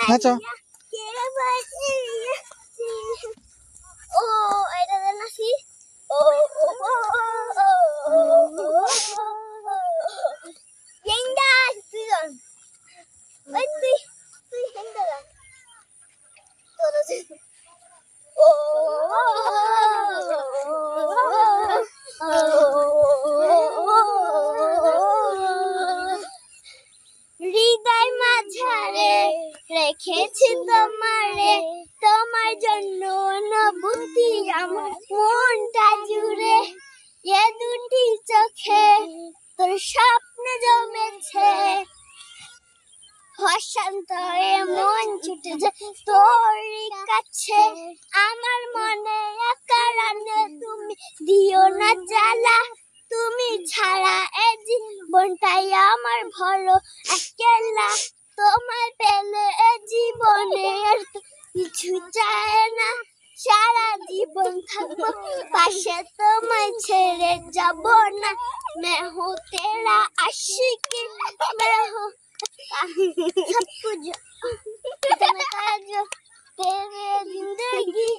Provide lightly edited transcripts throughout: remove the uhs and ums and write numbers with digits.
নাচো। ও এটা নাচি ও গেন্দা সিজন ওই তুই গেন্দা তোর ও হৃদয় মাঝারে রেখেছি তোমারে, তোমার জন্য অনুভূতি আমার মনটা জুড়ে, এ দুটি চোখে তোর স্বপ্ন জমেছে, হর্ষান্তরে মন ছুটে যায় তোর কাছে, আমার মনে কারণে তুমি দিও না জ্বালা, তুমি ছাড়া এ জীবনটাই আমার ভরো একলা, তোমার পেলে এ জীবনে আর কিছু চায় না, সারা জীবন থাকবো পাশে তোমায় ছেড়ে যাব না, मैं हूँ तेरा आशिक, मैं हूँ सब कुछ जो तेरे जिंदगी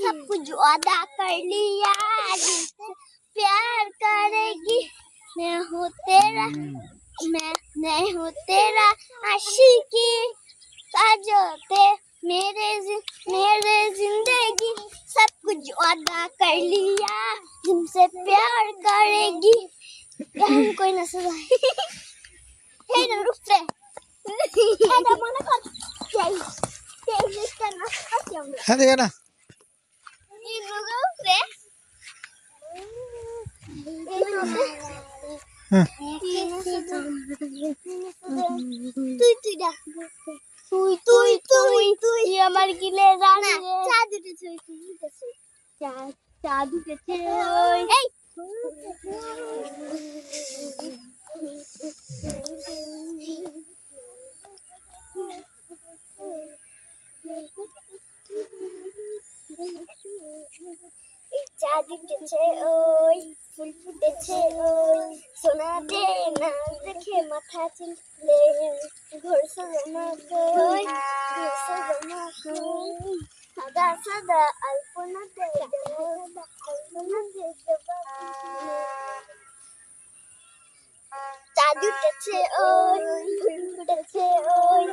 सब कुछ वादा कर लिया, जिससे प्यार करेगी, मैं हूँ तेरा मैं हूँ तेरा आशिकी, जो ते मेरे जिंदगी सब कुछ वादा कर लिया, जिनसे प्यार करेगी, हम कोई ना सुना हे ना रुक से हे ना मना कर जय लिस्ट ना क्या হ্যাঁ দেখে না ये रुक से তুই ডাক তুই আমার গিলে রানা চা দিতেছ তুই দিতেছ চা দিতেছ এই চা দিতেছে ওই ফুল ফুটেছে ওই সোনা দে না দেখে মাথা চিনলে ঘর সাজানো কই ঘর সাজানো কই সাদা সাদা আলপনা দে আলপনা দে চা দিতেছে ওই ফুল ফুটেছে ওই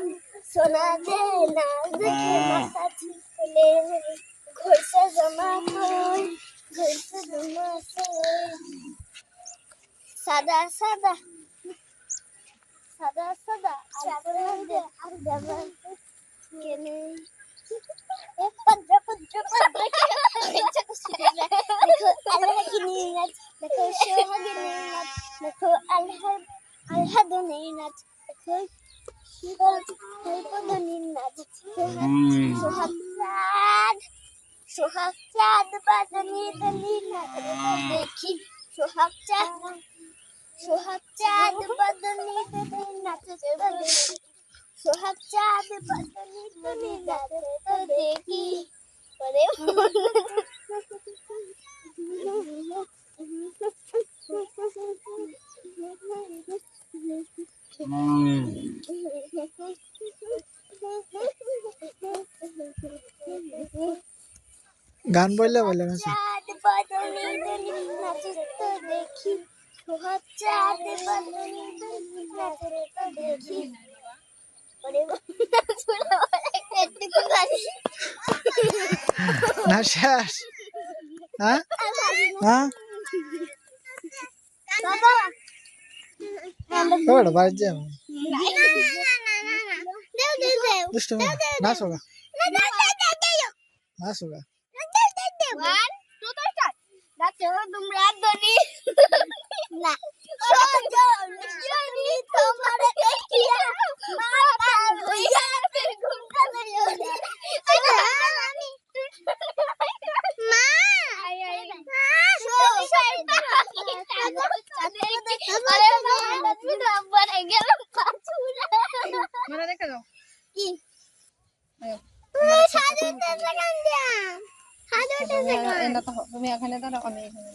সোনা দে না দেখে মাথা চিনলে ঘর সাজানো কই ঘর সাজানো কই সাদা সাদা সাদা সাদা আলপনা দে আর দেবা কেনে পদ্র দেখো আল্লাহগিনী নাচ দেখো সোহাগিনী নাচ দেখো আল্লাহদনী নাচ দেখো শিবপদনী নাচ সোহাগ চাঁদ বাদনী দনী নাচ দেখি সোহাগ চাঁদ বাদনী দনী নাচ সোহাগ চাঁদ বাদনী দনী নাচ দেখি ওরে গান বললে বলে না চাঁদ বাদনী দনী নাচ দেখি সোহাগ চাঁদ বাদনী দনী নাচ দেখি না শেষ হ্যাঁ হ্যাঁ ওটা বাড়ি যাও দুষ্ট নাচ হোগা নাচ হোগা তুমি এখানে দাঁড়াও আমি এখানে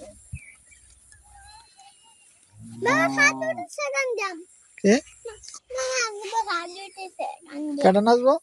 Mama, 1 second jam. এ না আমি তো গান গাইতেছে গান কেটে নাচবো